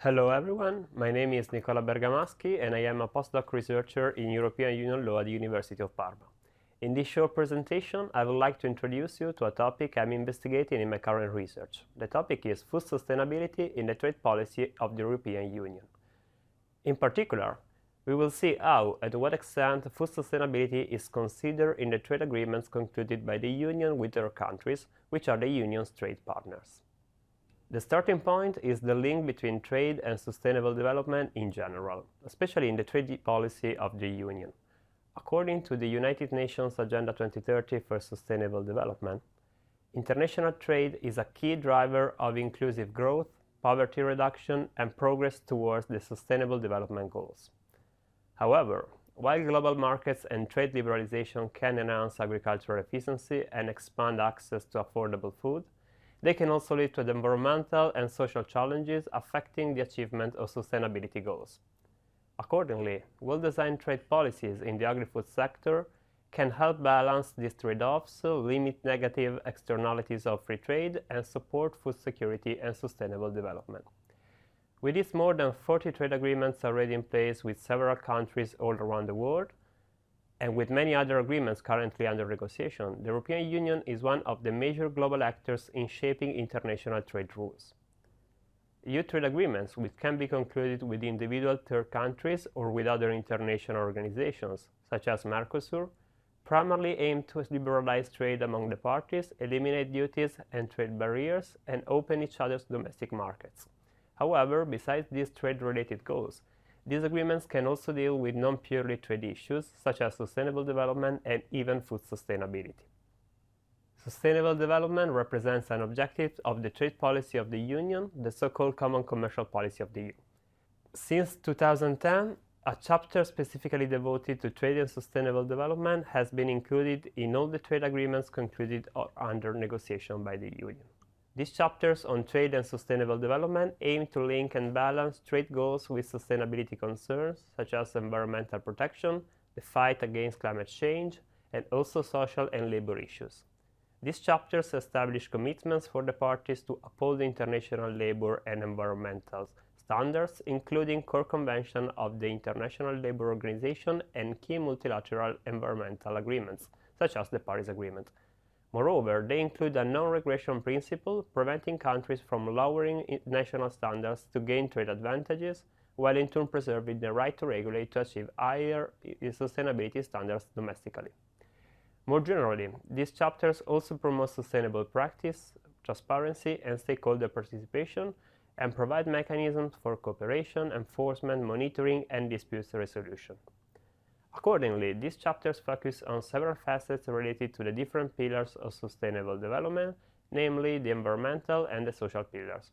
Hello everyone, my name is Nicola Bergamaschi and I am a postdoc researcher in European Union Law at the University of Parma. In this short presentation, I would like to introduce you to a topic I'm investigating in my current research. The topic is food sustainability in the trade policy of the European Union. In particular, we will see how and to what extent food sustainability is considered in the trade agreements concluded by the Union with their countries, which are the Union's trade partners. The starting point is the link between trade and sustainable development in general, especially in the trade policy of the Union. According to the United Nations Agenda 2030 for Sustainable Development, international trade is a key driver of inclusive growth, poverty reduction, and progress towards the Sustainable Development Goals. However, while global markets and trade liberalization can enhance agricultural efficiency and expand access to affordable food, they can also lead to the environmental and social challenges affecting the achievement of sustainability goals. Accordingly, well-designed trade policies in the agri-food sector can help balance these trade-offs, limit negative externalities of free trade, and support food security and sustainable development. With these more than 40 trade agreements already in place with several countries all around the world, and with many other agreements currently under negotiation, the European Union is one of the major global actors in shaping international trade rules. EU trade agreements, which can be concluded with individual third countries or with other international organizations, such as Mercosur, primarily aim to liberalize trade among the parties, eliminate duties and trade barriers, and open each other's domestic markets. However, besides these trade-related goals, these agreements can also deal with non-purely trade issues, such as sustainable development and even food sustainability. Sustainable development represents an objective of the trade policy of the Union, the so-called Common Commercial Policy of the EU. Since 2010, a chapter specifically devoted to trade and sustainable development has been included in all the trade agreements concluded or under negotiation by the Union. These chapters on trade and sustainable development aim to link and balance trade goals with sustainability concerns, such as environmental protection, the fight against climate change, and also social and labor issues. These chapters establish commitments for the parties to uphold international labor and environmental standards, including core conventions of the International Labour Organization and key multilateral environmental agreements, such as the Paris Agreement. Moreover, they include a non-regression principle, preventing countries from lowering national standards to gain trade advantages, while in turn preserving the right to regulate to achieve higher sustainability standards domestically. More generally, these chapters also promote sustainable practice, transparency, and stakeholder participation, and provide mechanisms for cooperation, enforcement, monitoring, and dispute resolution. Accordingly, these chapters focus on several facets related to the different pillars of sustainable development, namely the environmental and the social pillars.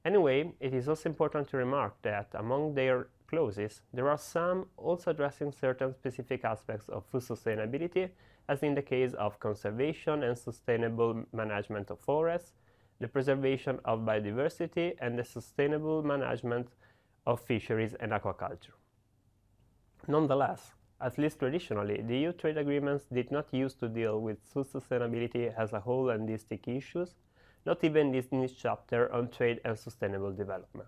Anyway, it is also important to remark that among their clauses, there are some also addressing certain specific aspects of food sustainability, as in the case of conservation and sustainable management of forests, the preservation of biodiversity, and the sustainable management of fisheries and aquaculture. Nonetheless, at least traditionally, the EU trade agreements did not used to deal with food sustainability as a whole and these sticky issues, not even this niche chapter on trade and sustainable development.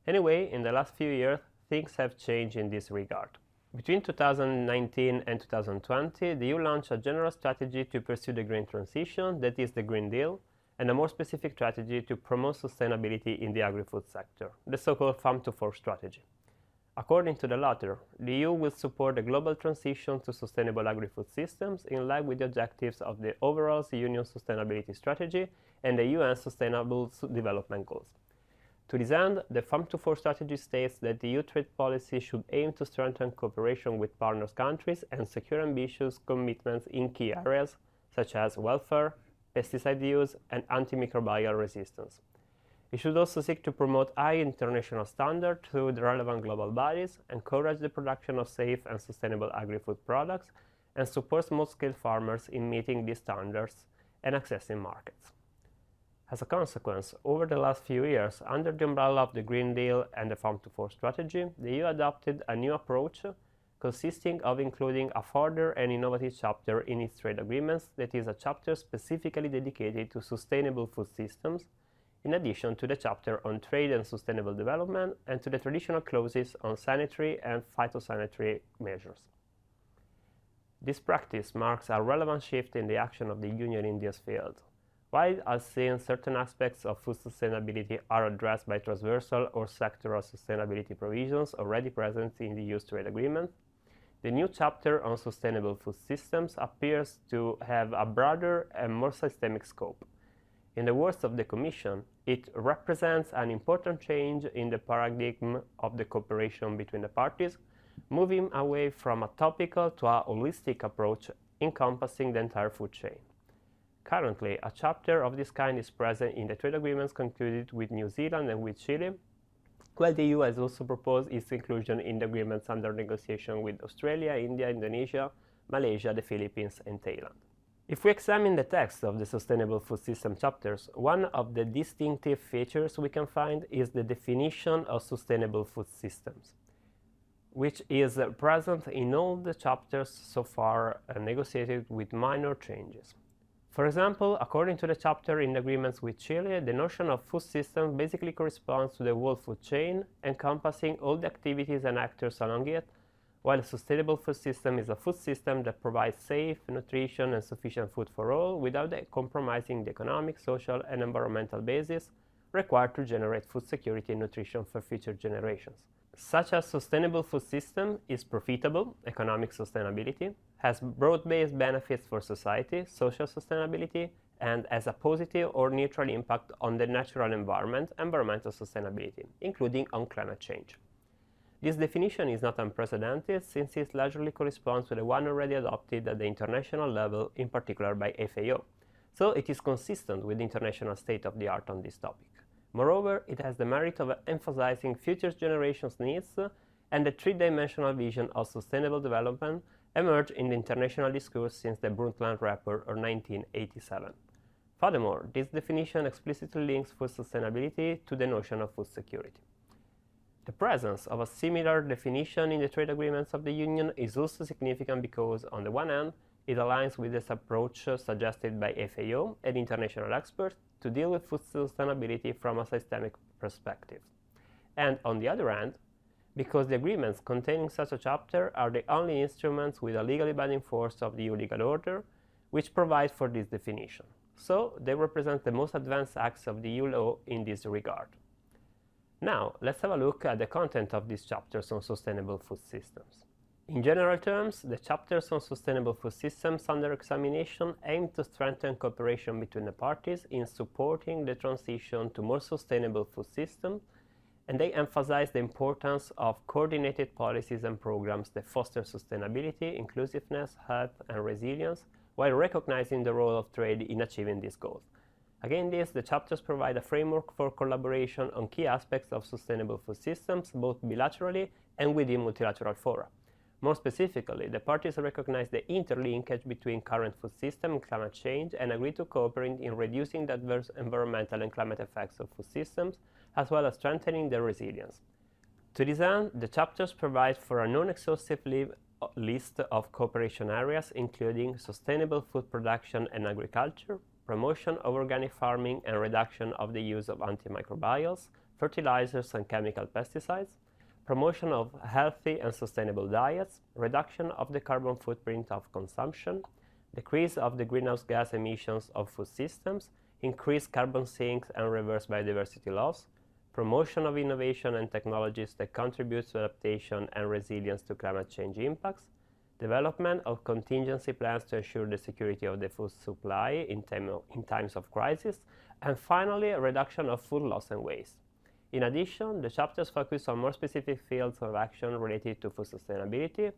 Anyway, in the last few years, things have changed in this regard. Between 2019 and 2020, the EU launched a general strategy to pursue the green transition, that is the Green Deal, and a more specific strategy to promote sustainability in the agri-food sector, the so-called Farm to Fork strategy. According to the latter, the EU will support the global transition to sustainable agri-food systems in line with the objectives of the overall Union Sustainability Strategy and the UN Sustainable Development Goals. To this end, the Farm to Fork strategy states that the EU trade policy should aim to strengthen cooperation with partner countries and secure ambitious commitments in key areas such as welfare, pesticide use, and antimicrobial resistance. It should also seek to promote high international standards through the relevant global bodies, encourage the production of safe and sustainable agri-food products, and support small-scale farmers in meeting these standards and accessing markets. As a consequence, over the last few years, under the umbrella of the Green Deal and the Farm to Fork strategy, the EU adopted a new approach consisting of including a further and innovative chapter in its trade agreements that is a chapter specifically dedicated to sustainable food systems, in addition to the chapter on trade and sustainable development and to the traditional clauses on sanitary and phytosanitary measures. This practice marks a relevant shift in the action of the Union in this field. While, as seen, certain aspects of food sustainability are addressed by transversal or sectoral sustainability provisions already present in the EU's trade agreement, the new chapter on sustainable food systems appears to have a broader and more systemic scope. In the words of the Commission, it represents an important change in the paradigm of the cooperation between the parties, moving away from a topical to a holistic approach encompassing the entire food chain. Currently, a chapter of this kind is present in the trade agreements concluded with New Zealand and with Chile, while the EU has also proposed its inclusion in the agreements under negotiation with Australia, India, Indonesia, Malaysia, the Philippines, and Thailand. If we examine the text of the Sustainable Food System chapters, one of the distinctive features we can find is the definition of sustainable food systems, which is present in all the chapters so far negotiated with minor changes. For example, according to the chapter in the agreements with Chile, the notion of food system basically corresponds to the whole food chain, encompassing all the activities and actors along it, while a sustainable food system is a food system that provides safe, nutrition, and sufficient food for all without compromising the economic, social, and environmental basis required to generate food security and nutrition for future generations. Such a sustainable food system is profitable, economic sustainability, has broad-based benefits for society, social sustainability, and has a positive or neutral impact on the natural environment, environmental sustainability, including on climate change. This definition is not unprecedented since it largely corresponds to the one already adopted at the international level, in particular by FAO, so it is consistent with the international state-of-the-art on this topic. Moreover, it has the merit of emphasizing future generations' needs and the three-dimensional vision of sustainable development emerged in the international discourse since the Brundtland Report of 1987. Furthermore, this definition explicitly links food sustainability to the notion of food security. The presence of a similar definition in the trade agreements of the Union is also significant because, on the one hand, it aligns with this approach suggested by FAO and international experts to deal with food sustainability from a systemic perspective. And on the other hand, because the agreements containing such a chapter are the only instruments with a legally binding force of the EU legal order which provide for this definition. So they represent the most advanced acts of the EU law in this regard. Now, let's have a look at the content of these chapters on sustainable food systems. In general terms, the chapters on sustainable food systems under examination aim to strengthen cooperation between the parties in supporting the transition to more sustainable food systems, and they emphasize the importance of coordinated policies and programs that foster sustainability, inclusiveness, health, and resilience, while recognizing the role of trade in achieving these goals. Against the chapters provide a framework for collaboration on key aspects of sustainable food systems, both bilaterally and within multilateral fora. More specifically, the parties recognize the interlinkage between current food system and climate change and agree to cooperate in reducing the adverse environmental and climate effects of food systems, as well as strengthening their resilience. To this end, the chapters provide for a non-exhaustive list of cooperation areas, including sustainable food production and agriculture, promotion of organic farming and reduction of the use of antimicrobials, fertilizers and chemical pesticides, promotion of healthy and sustainable diets, reduction of the carbon footprint of consumption, decrease of the greenhouse gas emissions of food systems, increase carbon sinks and reverse biodiversity loss, promotion of innovation and technologies that contribute to adaptation and resilience to climate change impacts, development of contingency plans to ensure the security of the food supply in times of crisis, and finally, a reduction of food loss and waste. In addition, the chapters focus on more specific fields of action related to food sustainability,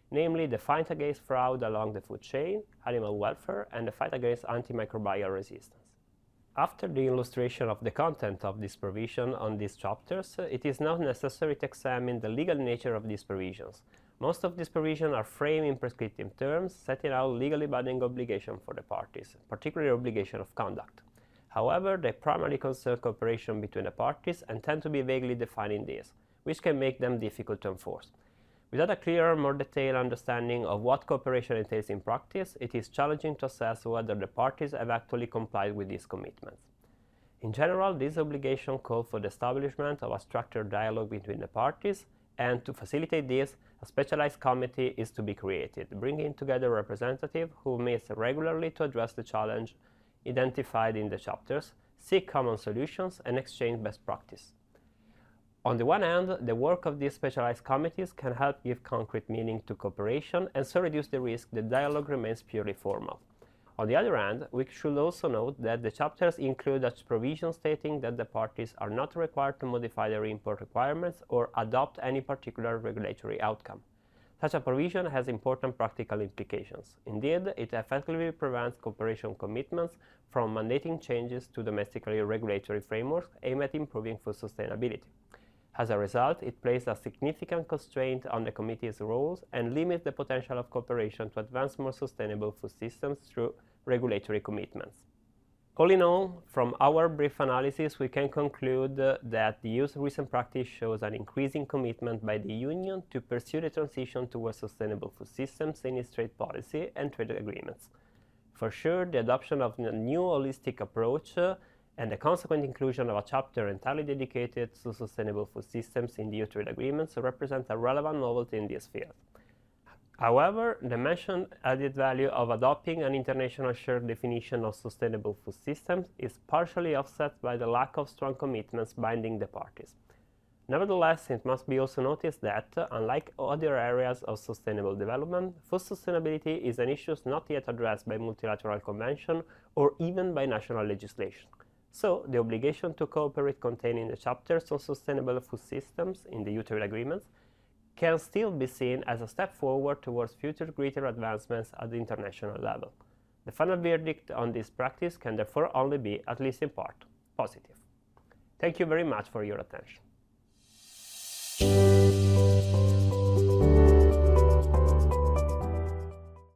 namely the fight against fraud along the food chain, animal welfare, and the fight against antimicrobial resistance. After the illustration of the content of this provision on these chapters, it is now necessary to examine the legal nature of these provisions. Most of these provisions are framed in prescriptive terms, setting out legally binding obligations for the parties, particularly obligation of conduct. However, they primarily concern cooperation between the parties and tend to be vaguely defined in this, which can make them difficult to enforce. Without a clearer, more detailed understanding of what cooperation entails in practice, it is challenging to assess whether the parties have actually complied with these commitments. In general, this obligation calls for the establishment of a structured dialogue between the parties, and to facilitate this, a specialized committee is to be created, bringing together representatives who meet regularly to address the challenge identified in the chapters, seek common solutions, and exchange best practice. On the one hand, the work of these specialized committees can help give concrete meaning to cooperation and so reduce the risk that dialogue remains purely formal. On the other hand, we should also note that the chapters include a provision stating that the parties are not required to modify their import requirements or adopt any particular regulatory outcome. Such a provision has important practical implications. Indeed, it effectively prevents cooperation commitments from mandating changes to domestically regulatory frameworks aimed at improving food sustainability. As a result, it places a significant constraint on the committee's roles and limits the potential of cooperation to advance more sustainable food systems through regulatory commitments. All in all, from our brief analysis, we can conclude that the EU's recent practice shows an increasing commitment by the Union to pursue the transition towards sustainable food systems in its trade policy and trade agreements. For sure, the adoption of a new holistic approach and the consequent inclusion of a chapter entirely dedicated to sustainable food systems in the EU trade agreements represent a relevant novelty in this field. However, the mentioned added value of adopting an international shared definition of sustainable food systems is partially offset by the lack of strong commitments binding the parties. Nevertheless, it must be also noticed that, unlike other areas of sustainable development, food sustainability is an issue not yet addressed by multilateral convention or even by national legislation. So, the obligation to cooperate contained in the chapters on sustainable food systems in the EU trade agreements can still be seen as a step forward towards future greater advancements at the international level. The final verdict on this practice can therefore only be, at least in part, positive. Thank you very much for your attention.